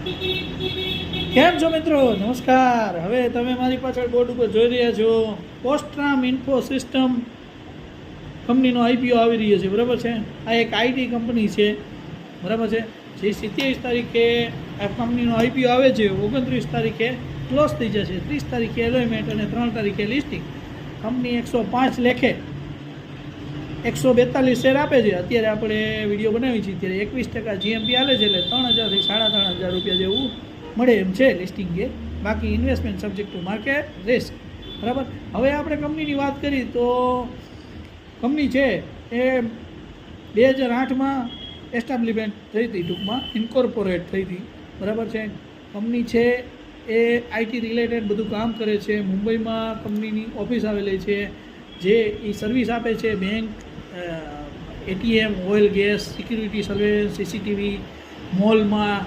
કેમ છો મિત્રો? નમસ્કાર. હવે તમે મારી પાછળ બોર્ડ ઉપર જોઈ રહ્યા છો પોસ્ટ્રામ ઇન્ફો સિસ્ટમ કંપનીનો આઈપીઓ આવી રહ્યો છે, બરાબર છે. આ એક આઈટી કંપની છે, બરાબર છે. જે 27 તારીખે આ કંપનીનો આઈપીઓ આવે છે, 29 તારીખે ક્લોઝ થઈ જશે, 30 તારીખે એલોયમેન્ટ અને 3 તારીખે લિસ્ટિંગ. કંપની 105 લેખે 142 શેર આપે છે. અત્યારે આપણે વિડીયો બનાવી છીએ ત્યારે 21% જીએમપી હાલે છે, એટલે 3000 થી 3500 રૂપિયા જેવું મળે એમ છે લિસ્ટિંગ કે. બાકી investment subject to market risk, બરાબર. હવે આપણે કંપનીની વાત કરી તો કંપની છે એ 2008માં એસ્ટાબ્લિશમેન્ટ થઈ હતી, ટૂંકમાં ઇન્કોર્પોરેટ થઈ હતી, બરાબર છે. કંપની છે એ આઈટી રિલેટેડ બધું કામ કરે છે. મુંબઈમાં કંપનીની ઓફિસ આવેલી છે, જે એ સર્વિસ આપે છે bank, ATM, oil gas, security surveillance, CCTV, મોલમાં